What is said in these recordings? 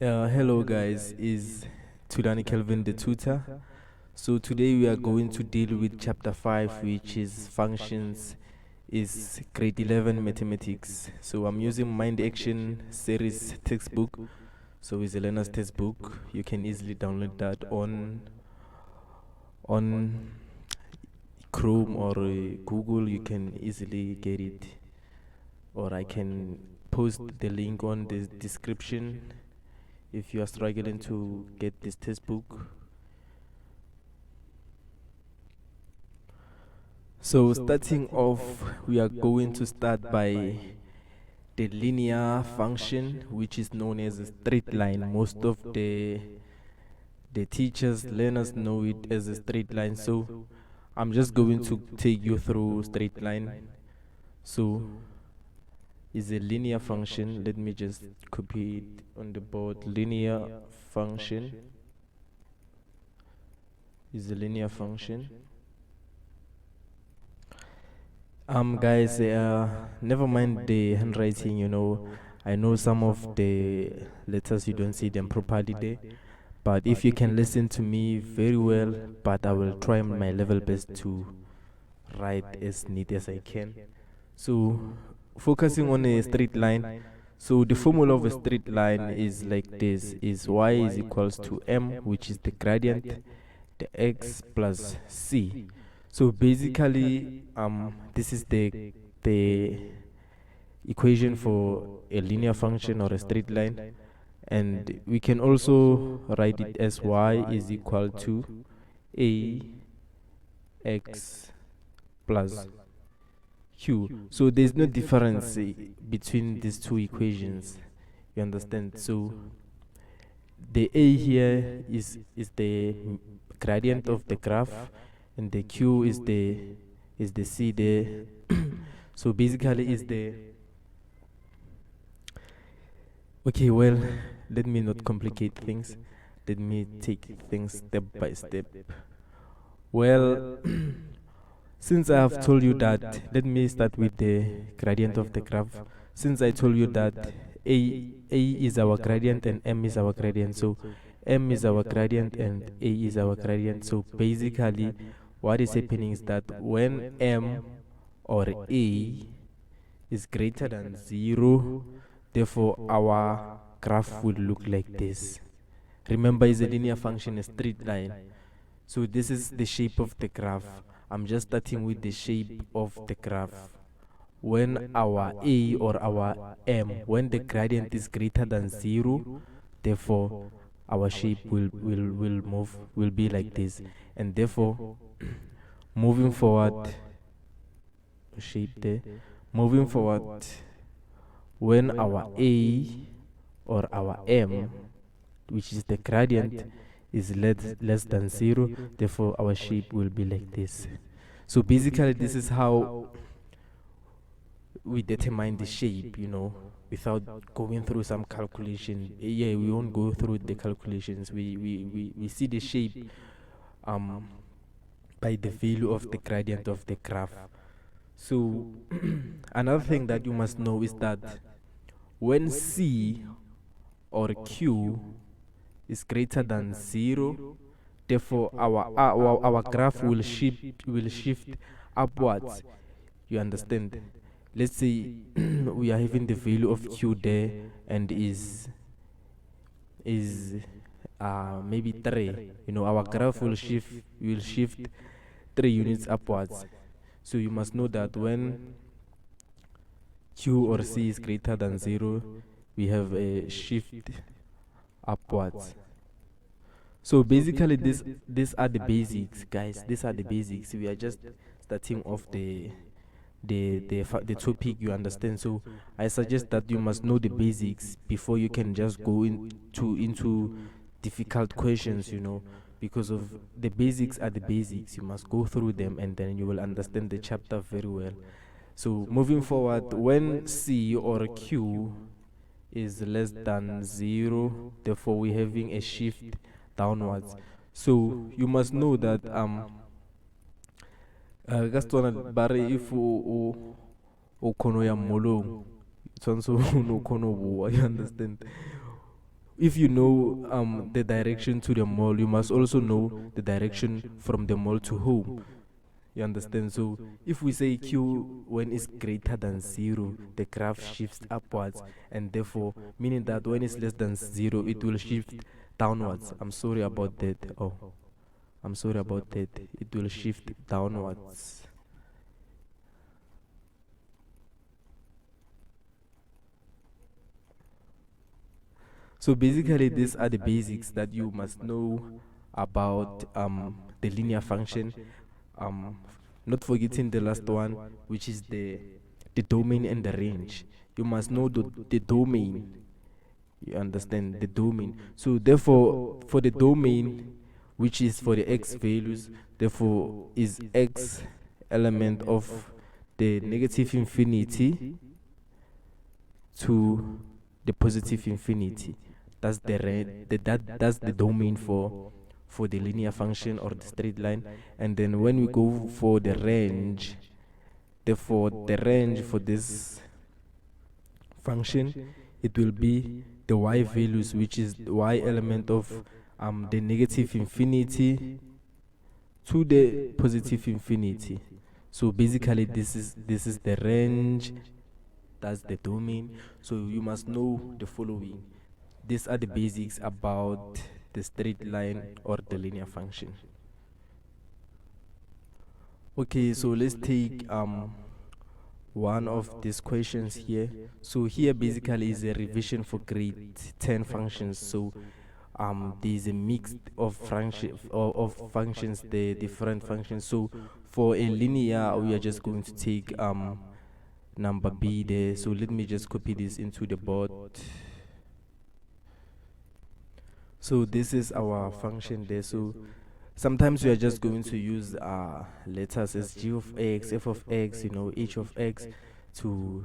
Hello guys, is Tulani Kelvin the tutor. So today we are going to deal with chapter 5, which is functions, is grade 11 mathematics. So I'm using Mind Action series textbook. So it's a learner's textbook. You can easily download that on Chrome or Google. You can easily get it, or I can post the link on the description if you are struggling to get this textbook. So starting off, we are going to start by the linear function, which is known as a straight line. Most of the teachers, learners know it as a straight line. So I'm just going to take you through straight line. So is a linear function. Let me just copy it on the board. Linear function is a linear function. Guys, never mind the handwriting, I know some of the letters you don't see them properly there, but if you can listen to me very well, but I will try my level best to write as neat as I can. So, focusing on a straight line. So the formula of a straight line is like this: is y is equals to m, which is the gradient, the x plus c. So basically, this is the equation for a linear function or a straight line, and we can also write it as y is equal to a x plus q. So there's no difference between these two equations. You understand? So the a here is the gradient of the graph, and the q is the c there. So basically is the okay, well, let me not complicate things. Let me take things step by step. Well, since I have told you that, let me start with the gradient of the graph. Since I told you that a is our gradient and m is our gradient, so m is our gradient and a is our gradient. So basically what is happening is that when m or a is greater than 0, therefore our graph will look like this. Remember, it's a linear function, a straight line. So this is the shape of the graph. I'm just starting with the shape of the graph. When our a or our m, when the gradient is greater than 0, therefore our shape will be like this. And therefore, moving forward, shape there, moving forward, when our a or our m, which is the gradient, is less than 0, therefore our shape will be like this. So basically this is how we determine the shape, without going through some calculation. Yeah, we won't go through the calculations. We see the shape by the value of the gradient of the graph. So another thing that you must know is that when c or q is greater than 0, therefore our graph will shift upwards. You understand? Let's say we are having the value of q there and is maybe 3. Our graph will shift 3 units upwards. So you must know that when q or c is greater than 0, we have a shift upwards. So basically these are the basics, guys. These are the basics. We are just starting off the topic, you understand? So I suggest that you must know the basics before you can just go into difficult questions, because of the basics are the basics. You must go through them and then you will understand the chapter very well. So moving forward, when c or q is less than 0, therefore we're having a shift downwards. So you must know that if o kono ya molong, so no kono, you understand? if you know the direction to the mall, you must also know the direction from the mall to home. You understand? So if we say q when it's greater than 0, the graph shifts upwards, and therefore meaning that when it's less than 0, it will shift downwards. I'm sorry about that. Oh, I'm sorry about that. It will shift downwards. So basically, these are the basics that you must know about the linear function. Um, Not forgetting the last one, which is the domain and the range. You must know the domain. You understand the domain. So therefore, for the domain, which is for the x values, therefore is x element of the negative infinity to the positive infinity. That's that's the domain for the linear function or the straight line. And then when we go for the range, therefore the range for this function, it will be the y values, which is the y element of the negative infinity to the positive infinity. So basically, this is the range. That's the domain. So you must know the following. These are the basics about the straight line or the linear function. Okay, so let's take one of these questions here. So here basically is a revision for grade 10 functions. So there's a mix of functions, the different functions. So for a linear, we are just going to take number b there. So let me just copy this into the board. So this is our function there. So sometimes we are just going to use letters as g of x, f of x, h of x to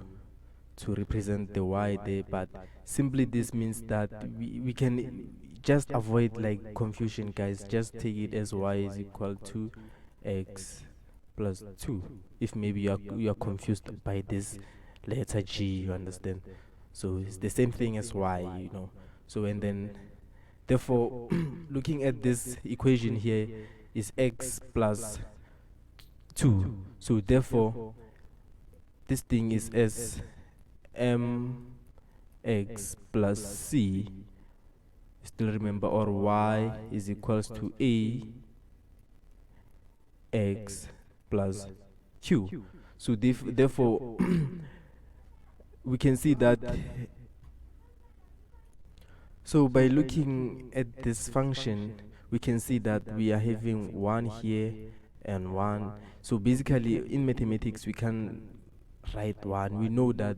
represent the y there. But simply this means that we can just avoid like confusion, guys. Just take it as y is equal to x plus 2. If maybe you are confused by this letter g, you understand? So it's the same thing as y. So and then therefore, looking at this equation here is x plus 2. So therefore, this thing is as mx plus c. Still remember, or y is equals to a x plus q. So therefore, we can see that. So by looking at this function, we can see that we are having 1 here and 1. So basically, in mathematics, we can write 1. We know that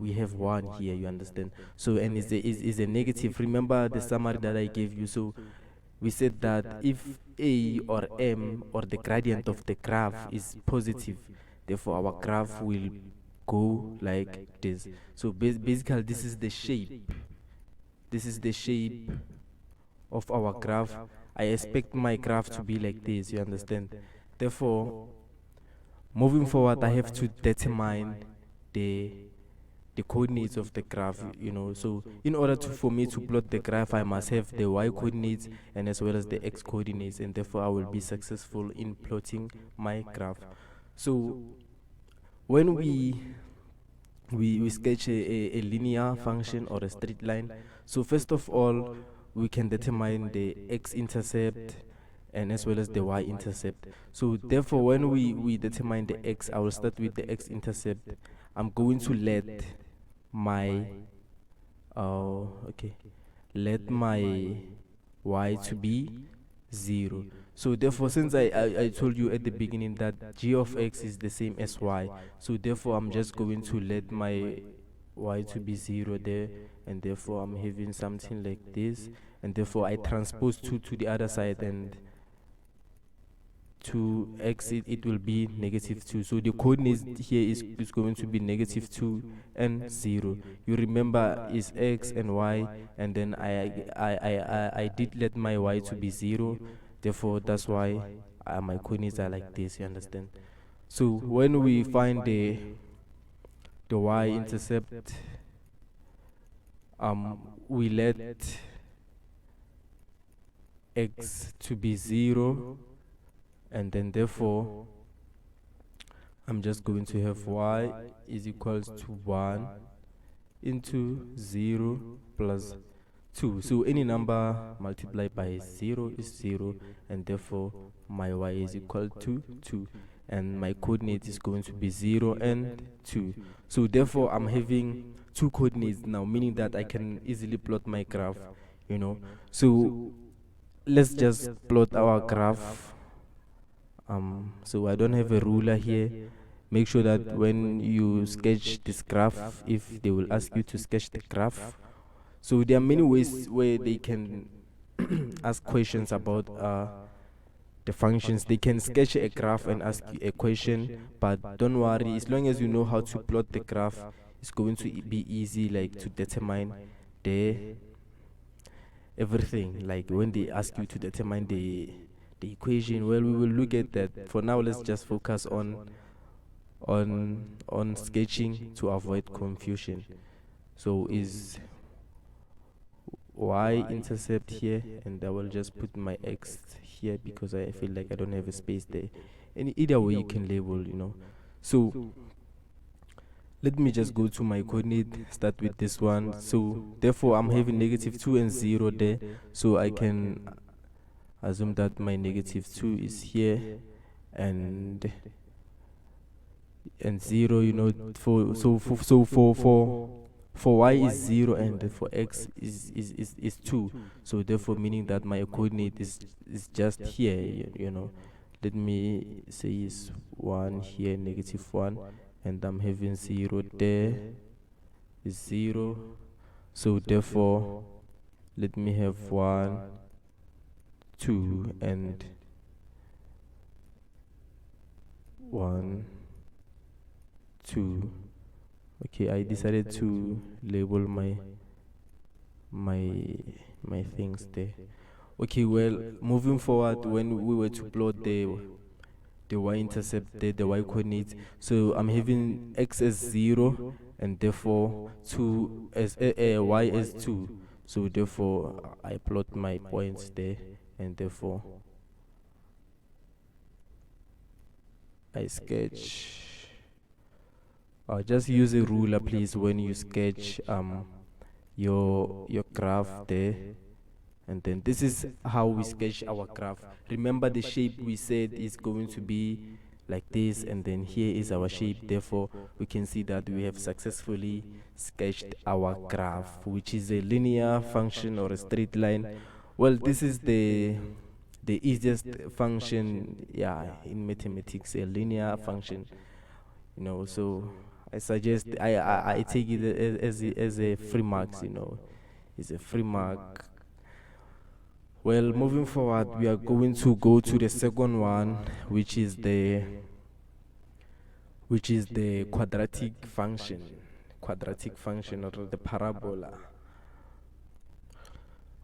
we have 1 here, you understand? So, and is a negative. Remember the summary that I gave you. So we said that if a or m or the gradient of the graph is positive, therefore our graph will go like this. So basically, this is the shape. This is the shape of our graph. I expect my graph to be like this, you understand? Therefore, moving forward, I have to determine the coordinates of the graph, So in order for me to plot the graph, I must have the y coordinates and as well as the x coordinates, and therefore I will be successful in plotting my graph. So when we sketch a linear function or a straight line, so first of all, we can determine the x-intercept and as well as the y-intercept. So therefore, when we determine the x, I will start with the x-intercept. I'm going to let my let my y to be 0. So therefore, since I told you at the beginning that g of x is the same as y, so therefore I'm just going to let my y to be 0 there, and therefore I'm having something like this, and therefore I transpose 2 to the other side, and to x it will be -2. So the coordinates here is going to be -2 and 0. You remember is x and y, and then I did let my y to be 0. Therefore, that's why my coordinates are like this. You understand? So when we find the y-intercept, we let x to be 0, and then therefore I'm just going to have y is equals to 1 into 0 plus 2. So any number multiplied by 0 is 0, and therefore my y is equal to 2, and my coordinate is going to be 0 and 2. So therefore I'm having two coordinates now, meaning that I can easily plot my graph, So let's just plot our graph. So I don't have a ruler here. Make sure that when you sketch this graph, if they will ask you to sketch the graph, so there are many ways where they can ask questions about the functions. They can sketch a graph and ask you a question, but don't worry, as long as you know how to plot the graph, it's going to be easy, like to determine the everything. Like when they ask you to determine the equation, well, we will look at that. For now, let's just focus on sketching to avoid confusion. So is y-intercept here, and I will just put my x here because I feel like I don't have a space there. And either way you can label, So let me just go to my coordinate, start with this one. So therefore I'm having -2 and 0 there, so I can assume that my -2 is here, and 0, for y is 0 and for x is 2. So therefore meaning that my coordinate is just here, Let me say is 1 here, -1, and I'm having 0 there is 0. So therefore let me have 1, 2, and 1, 2. Okay, I decided to label my things there. Okay, well, moving forward, when we were to plot the y-intercept there, the y-coordinates, so I'm having x as 0, and therefore 2 as y as 2. So therefore I plot my points there, and therefore I sketch. Just use a ruler, please, when you sketch your graph there. And then this is how we sketch our graph. Remember, the shape we said is going to be like this, and then here is our shape. Therefore we can see that we have successfully sketched our graph, which is a linear function or a straight line. Well, this is the easiest function, in mathematics, a linear function, so I suggest I take it as a free marks, it's a free mark. Well, moving forward, we are going to go to the second one, which is the quadratic function or the parabola.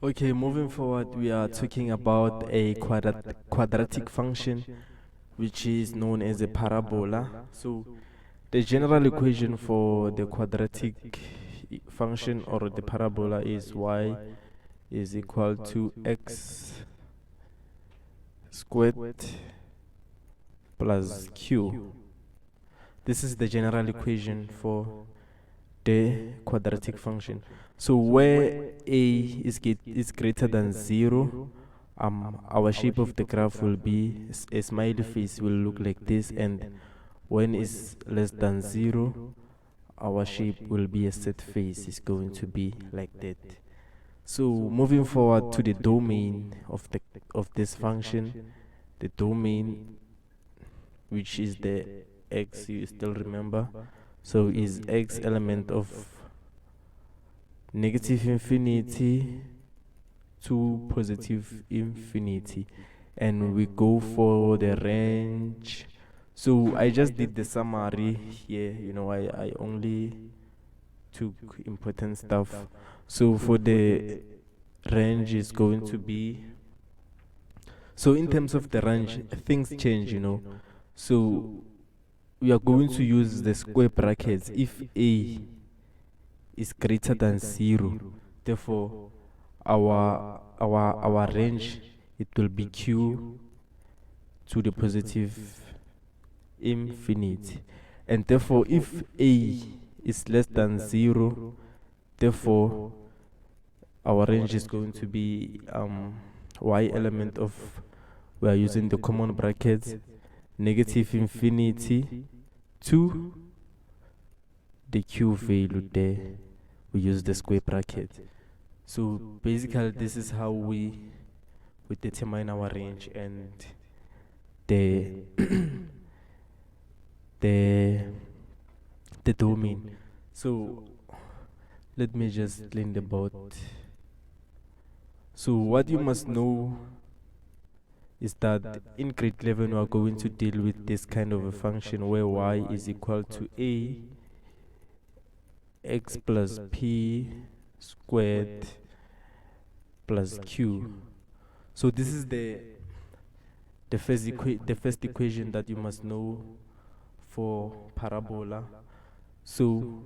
Okay, moving forward, we are talking about a quadratic function, which is known as a parabola. So the general equation for the quadratic function or the parabola is y is equal to x squared plus q. This is the general equation for the quadratic function. So where a is greater than 0, our shape of the graph will be a smiley face, will look like this, and when is less than 0, our shape will be a set face, is going to be like that. So moving forward to the domain of this function, the domain, which is the x, you still remember, so is x element of -infinity to +infinity, and we go for the range. So I just did the summary here, I only took important stuff. So for the range is going to be, so in terms of the range, things change, So we are going to use the square brackets if a is greater than 0. Therefore, our range, it will be q to the positive infinity. And therefore, if a is less than 0, therefore our range is going to be y element of, we are using the common brackets, negative infinity to the q value there. We use the square bracket. So basically, this is how we determine our range and the the domain. So let me just explain the board. So what you must know is that in grade 11 we are going to deal with this kind of a function where y is equal to a x plus p squared plus q. So this is the first equation that you must know for parabola. So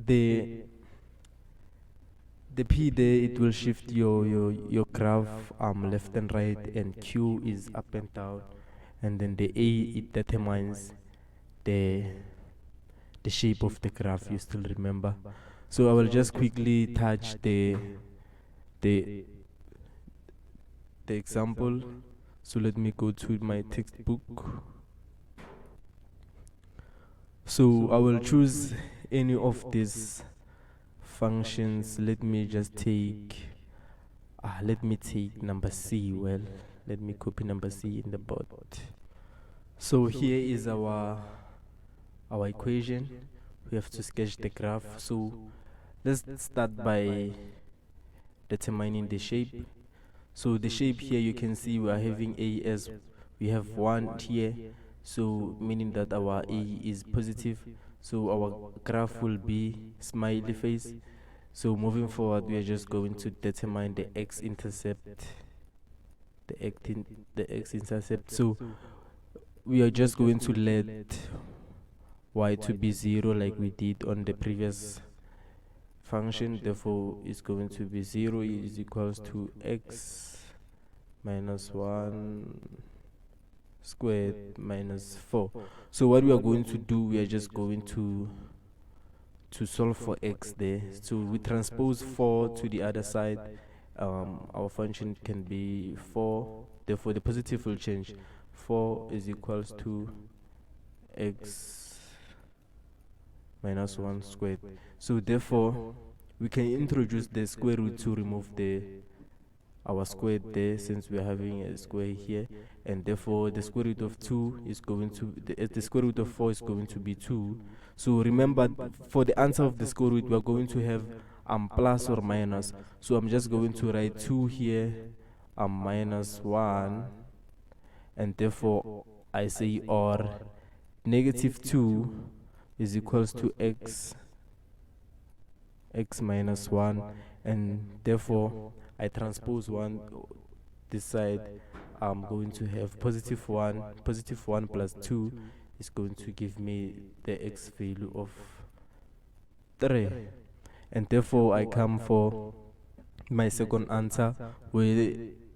the p there, it will shift your graph left and right, and q is up and down, and then the a, it determines the shape of the graph. You still remember? So I will just quickly touch the example. So let me go to my textbook. So I will choose any of these functions. Let me just take number C. Well, let me copy number C in the board. So here is our equation. We have to sketch the graph. So let's start by determining the shape. So the shape here, you can see we are having a as we have 1 here, so meaning that our a is positive. So our graph will be smiley face. So moving forward, we are just going to determine the x-intercept. The x-intercept. So we are just going to let y to be 0 like we did on the previous function. Therefore, it's going to be 0 is equals to x minus 1 squared minus 4. So what we are going to do, we are just going to solve for x there. So we transpose 4 to the other side. Our function can be 4. Therefore, the positive will change. 4 is equals to x minus 1 squared. So therefore, we can introduce the square root to remove our squared there, since we are having a square here, and therefore the square root of 2 is going to the square root of 4 is going to be 2. So remember, for the answer of the square root, we are going to have plus or minus. So I'm just going to write 2 here, minus 1, and therefore I say or negative 2 is equals to x minus 1, and therefore I transpose 1 this side. I'm going to have positive 1 plus 2 is going to give me the x value of 3, and therefore I come for my second answer where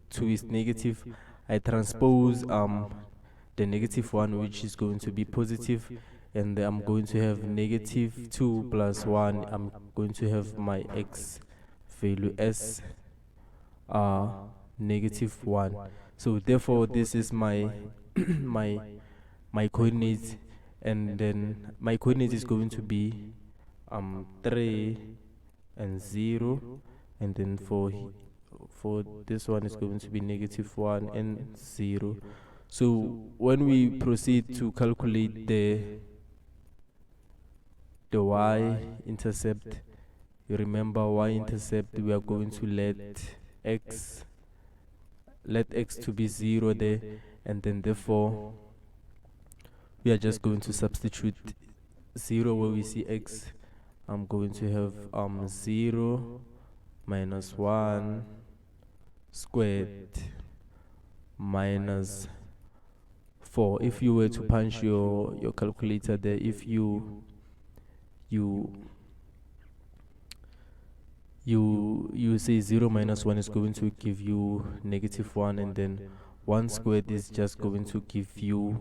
2 is negative. I transpose the negative 1, which is going to be positive, and I'm going to have negative 2 plus 1. I'm going to have my x value as negative 1. So therefore this is my my coordinates, and then my coordinate is going to be 3 and 0, and then for this one is going to be negative 1 and 0. So when we proceed to calculate the y-intercept, you remember y-intercept, we are going to let x to be 0 there, and then therefore we are just going to substitute 0 where we see x. I'm going to have 0 minus 1 squared minus 4. If you were to punch your calculator there, if you you say 0 minus 1 is going to give you -1, and then 1 squared is just going to give you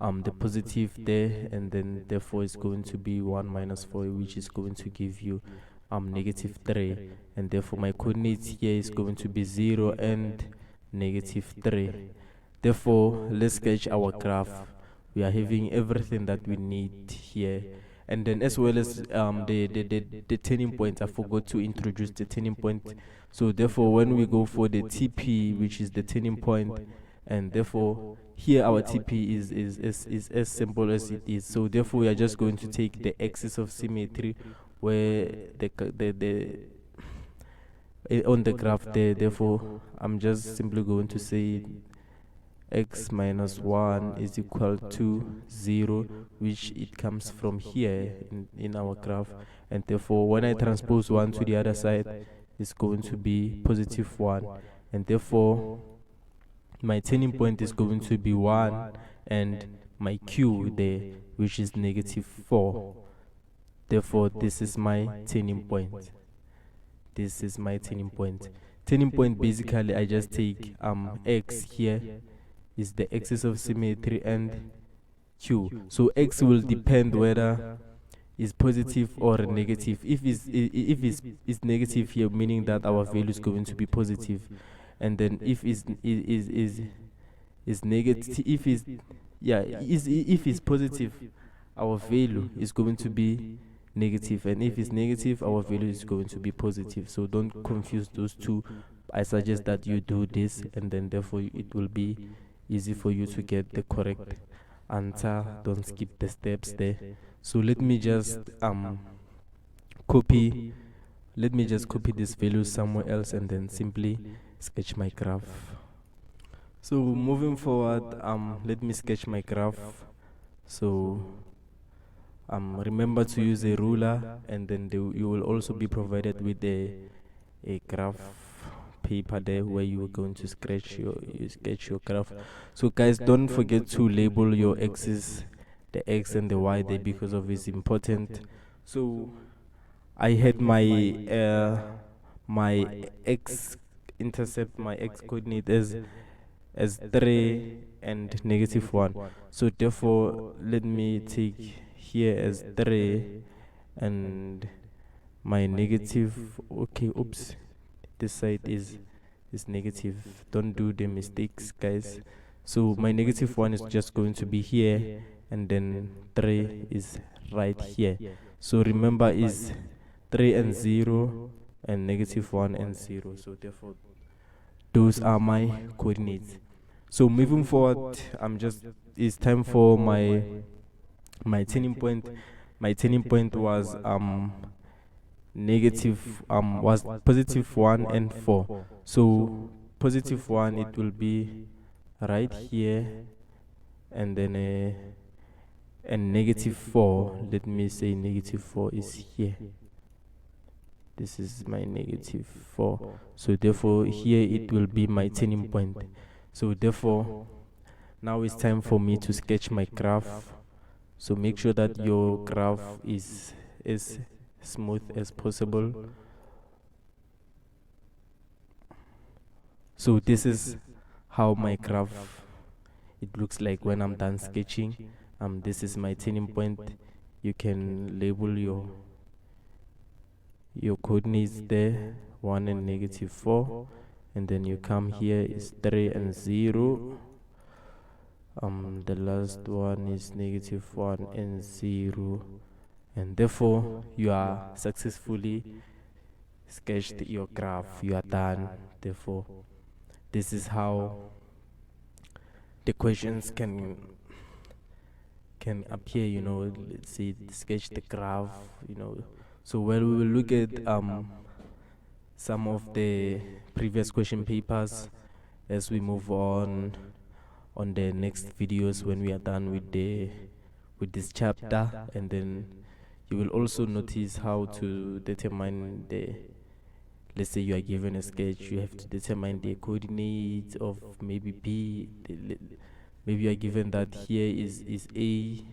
the positive there, and then therefore it's going to be 1 minus 4, which is going to give you -3, and therefore my coordinates here is going to be 0 and -3. Therefore, let's sketch our graph. We are having everything that we need here, and then as well as the turning point. I forgot to introduce the turning point. So therefore, when we go for the TP, which is the turning point, and therefore here our TP is as simple as it is. So therefore, we are just going to take the axis of symmetry where the on the graph there. Therefore, I'm just simply going to say x minus 1 is equal to 0, which it comes from here in our graph, and therefore when I transpose 1 to the other side, it's going to be +1, and therefore my turning point is going to be 1, and my q there, which is -4. Therefore, this is my turning point. This is my turning point. Turning point, basically, I just take x here is the axis of symmetry and q. So x will depend whether is positive or negative. If it's negative here, meaning that our value is going to be positive, and then if is negative, if it's positive, our value is going to be negative, and if it's negative, our value is going to be positive. So don't confuse those two. I suggest that you do this, and then therefore it will be easy for you to get the correct answer. Don't skip the steps there. So let me just copy this value somewhere else, and then simply sketch my graph. So moving forward, let me sketch my graph. So remember to use a ruler, and then you will also be provided with a graph paper there where you are going to sketch your graph. So guys, don't forget to label your axes, the x and the y there, because of it's important. So I had my x intercept, my x coordinate as 3 and -1. So therefore, let me take here as 3 and my negative. Okay, oops, this side is negative. Don't do the mistakes, guys. So my -1 is just going to be here, and then 3 is right here. So remember, is 3 and 0 and -1 and 0. So therefore, those are my coordinates. So moving forward, it's time for my turning point. My turning point was +1 and 4. So +1, it will be right here, and then and -4, let me say -4 is here. This is my -4. So therefore here it will be my turning point. So therefore now it's time for me to sketch my graph. So make sure that your graph is as smooth as possible. So this is how my graph it looks like when I'm done sketching. This is my turning point. You can label your coordinates there, 1 and -4, and then you come here is 3 and 0. The last one is -1 and 0, and therefore you are successfully sketched your graph. You are done. Therefore, this is how the questions can appear. Let's say sketch the graph. So we will look at some of the previous question papers as we move on the next videos when we are done with this chapter, and then you will also notice how to determine let's say you are given a sketch, you have to determine the coordinates of maybe B. Maybe you are given that here is A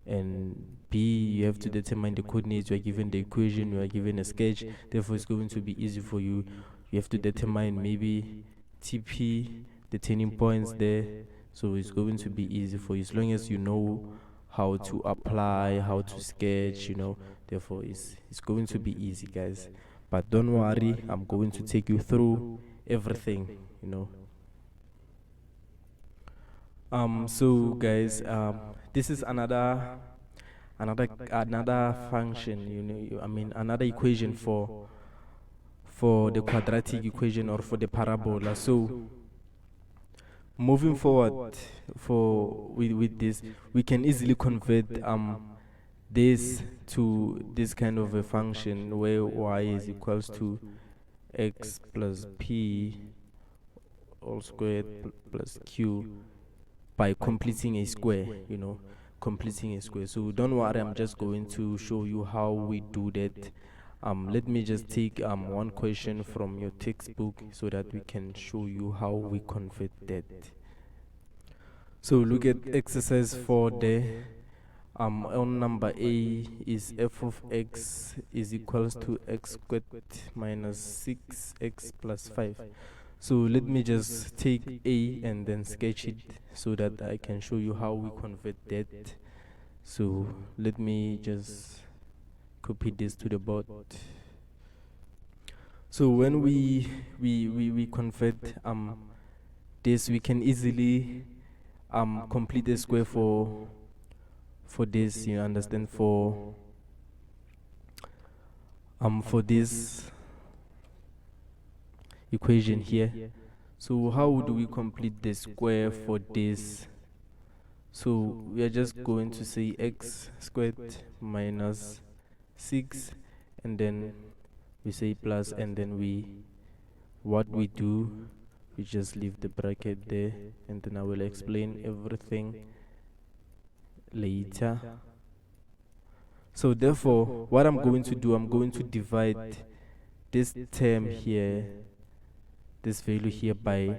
and B, you have to determine the coordinates. You are given the equation, you are given a sketch, therefore it's going to be easy for you. You have to determine maybe TP, the turning points there, so it's going to be easy for you as long as you know how to apply, how to sketch, therefore it's going to be easy, guys. But don't worry, I'm going to take you through everything. So guys, this is another function, another equation for the quadratic equation or for the parabola. So moving forward with this, we can easily convert this to this kind of a function where y is equals to x plus p all squared plus q by completing a square, completing a square. So don't worry, I'm just going to show you how we do that. Let me just take one question from your textbook so that we can show you how we convert that. So look at exercise 4 there. On number A is f of x is equals to x squared minus 6x plus 5. So let me just take A and then sketch it so that I can show you how we convert that. So let me just copy this to the board. So when we convert this, we can easily complete the square for this, you understand, for this equation here. So how do we complete the square for this? So we are just going to say x squared minus 6, and then we say plus, and then we just leave the bracket there, and then I will explain everything later. So therefore, what I'm going to do, I'm going to divide this term here, this value here by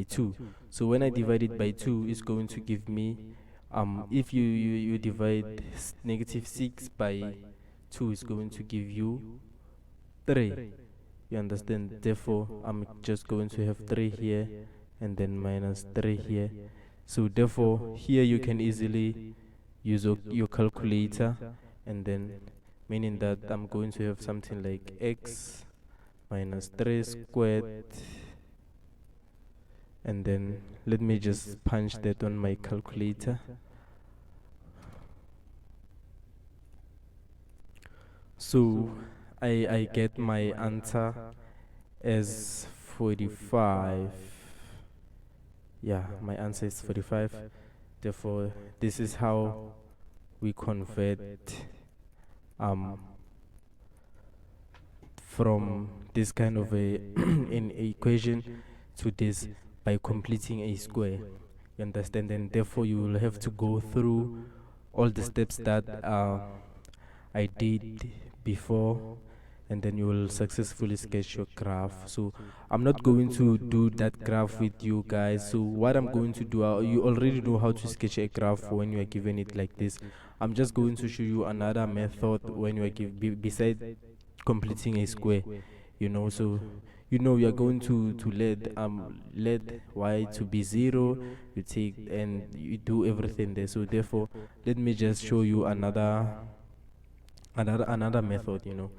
2. So when I divide it by 2, it's going to give me if you divide negative 6 by 2, it's going to give you 3. You understand? Therefore, I'm just going to have 3 here and then minus 3 here. So therefore, here you can easily use your calculator, and then meaning that I'm going to have something like x minus 3 squared, and then let me just punch that on my calculator. So I get my answer as 45. Yeah, my answer is 45. Therefore, this is how we convert from this kind of an equation to this by completing a square. You understand? And therefore, you will have to go through all the steps that I did before, and then you will successfully sketch your graph. So I'm not going to do that graph with you guys. So what I'm going to do, you already know how to sketch a graph when you are given it like this. I'm just going to show you another method when you are besides completing a square, so you are going to let y to be 0, you take and you do everything there. So therefore, let me just show you another method.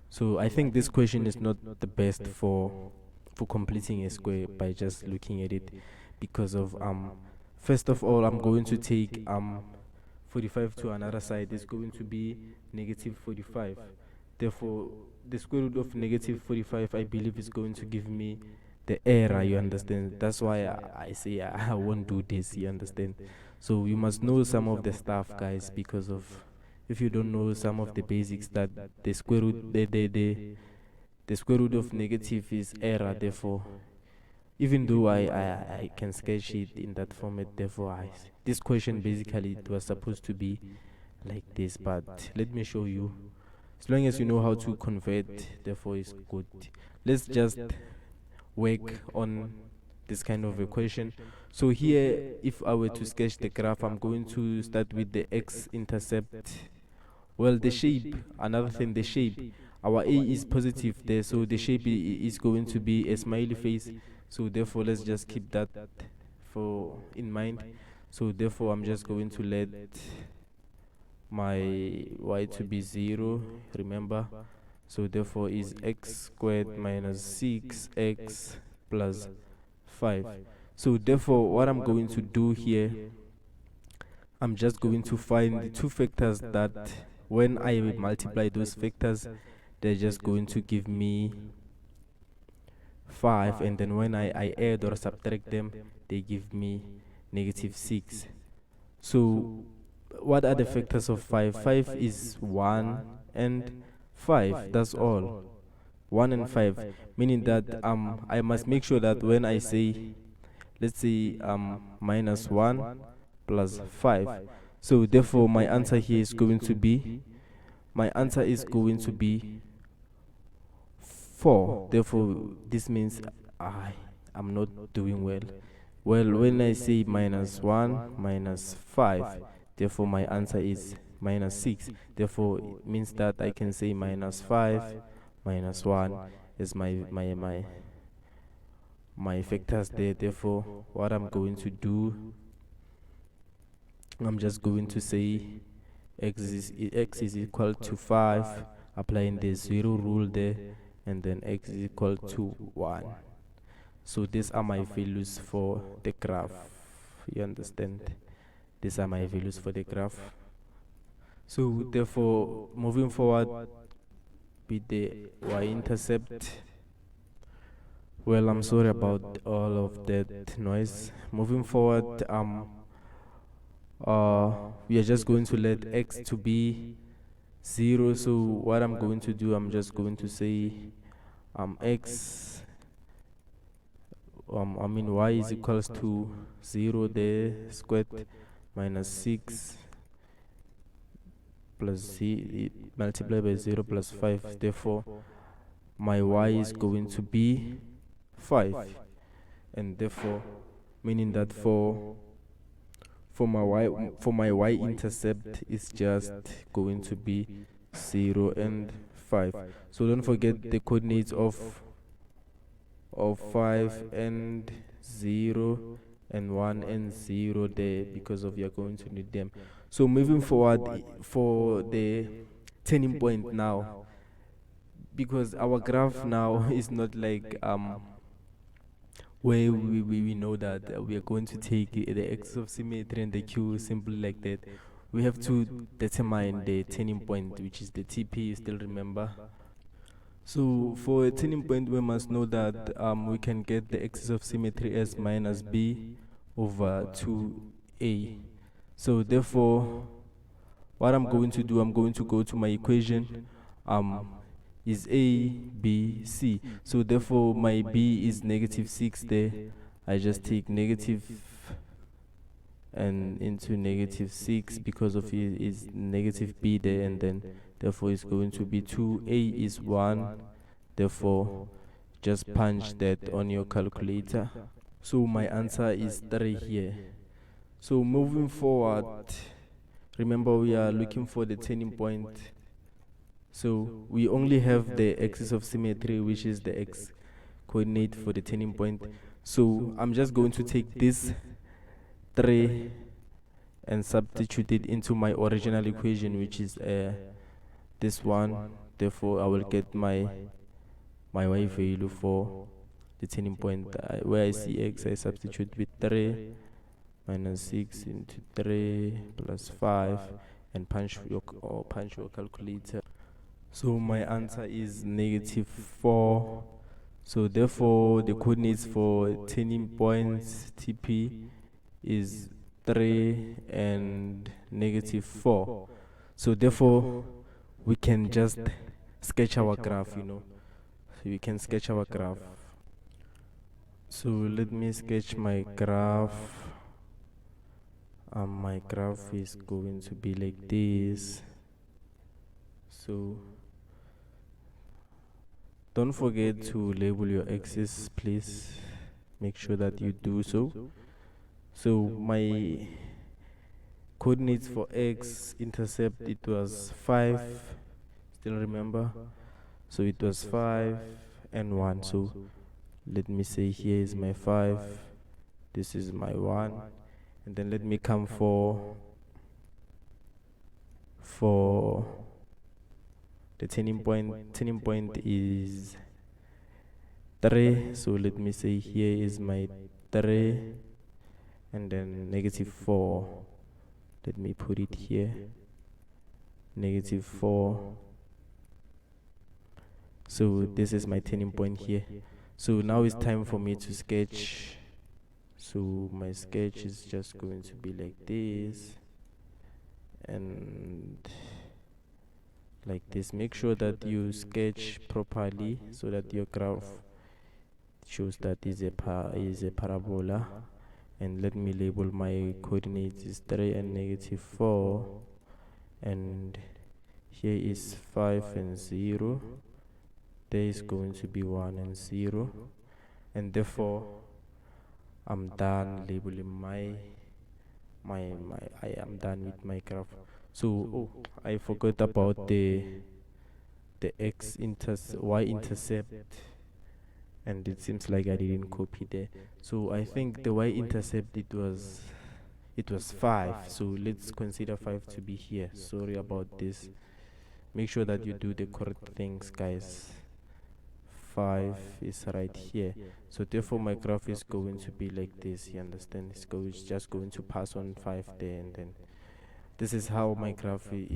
So I think this question is not the best for completing a square by just looking at it, because of first of all, I'm going to take 45 to another side. It's going to be negative 45. Therefore, the square root of negative 45, I believe, is going to give me the error. You understand? That's why I say I won't do this. You understand? So you must know some of the stuff, guys, because of if you don't know some of the basics, that the square root the square root of negative is error. Therefore, even though I can sketch it in that format, therefore this question basically it was supposed to be like this, but let me show you. As long as you know how to convert, therefore it's good. Let's just work on this kind of equation. So here, if I were to sketch the graph, I'm going to start with the x-intercept. Well, the shape, another thing, the shape, our a is positive there, so the shape is going to be a smiley face. So therefore, let's just keep that for in mind. So therefore, I'm just going to let my y to be 0, remember. So therefore is x squared minus 6x plus 5. So therefore, what I'm going to do here, I'm just going to find the two factors that when I multiply those factors, they're just going to give me 5, and then when I add or subtract them, they give me negative 6. So what are the factors of 5? 5 is 1 and 5, that's all. 1 and 5, meaning that I must make sure that when I say, let's say minus 1 plus 5, so therefore my answer here is going to be, my answer is going to be 4. Therefore this means I'm not doing well. Well, when I say minus 1 minus 5, therefore my answer is minus 6. Therefore it means that I can say minus 5 minus 1 is my factors there. Therefore what I'm going to do, I'm just going to say x is equal to 5, applying the 0 rule there, and then x is equal to 1. So these are my values for the graph. You understand? These are my values for the graph. So therefore, moving forward with the y-intercept, well, I'm sorry about all of that noise. Moving forward, we are just going to let x to be 0. So what I'm going to do, I'm just going to say x, y is equals to 0 there, squared minus 6 plus z multiplied by 0 plus 5. Therefore my y is going to be 5, and therefore meaning that for my y-intercept is just going to be 0 and 5. So don't forget the coordinates of 5 and 0 and 1 and 0 there, because of you're going to need them. So moving forward for the turning point now, because our graph now is not like where we know that we are going to take the axis of symmetry and the q simply like that. We have to determine the turning point, which is the TP, you still remember. So for a turning point, we must know that we can get the axis of symmetry as minus b over 2a. So therefore, what I'm going to do, I'm going to go to my equation, is a, b, c. So therefore, my b is negative 6 there. I just take negative and into negative 6 because of it is negative b there, and then therefore it's going to be 2a is 1. Therefore just punch that on your calculator. So my answer is 3 here. So moving forward, remember we are looking for the turning point. So we only have the axis of symmetry, which is the x coordinate for the turning point. So I'm just going to take this 3 and substitute it into my original equation, which is this one. Therefore I will get my y value for the turning point. Where I see x, I substitute with 3 minus 6 into 3 plus 5 and punch your calculator. So my answer is negative 4. So therefore the coordinates for turning points TP is 3 and negative 4. So therefore we can just sketch our graph, So we can sketch our graph. So let me sketch my graph. My graph is going to be like this. So don't forget to label your axis, please. make sure that you do so. So my coordinates for x intercept, it was 5, still remember, so it was 5 and 1. So let me say here is my 5, this is my 1, and then let me come for the turning point is 3, so let me say here is my 3, and then -4, let me put it here, -4. So this is my turning point here. So now it's time for me to sketch. So my sketch is just going to be like this and like this. Make sure that you sketch properly so that your graph shows that is a parabola. And let me label my coordinates is 3 and -4, and here is 5 and 0. There is going to be 1 and 0, and therefore I'm done labeling I am done with my graph. So I forgot about the y intercept, and it seems like I didn't copy there. So I think the y-intercept, it was 5. So let's consider 5 to be here. Sorry about this. Make sure that you do the correct things, guys. 5 is right here. So therefore my graph is going to be like this. You understand? It's just going to pass on 5 there, and then this is how my graph is.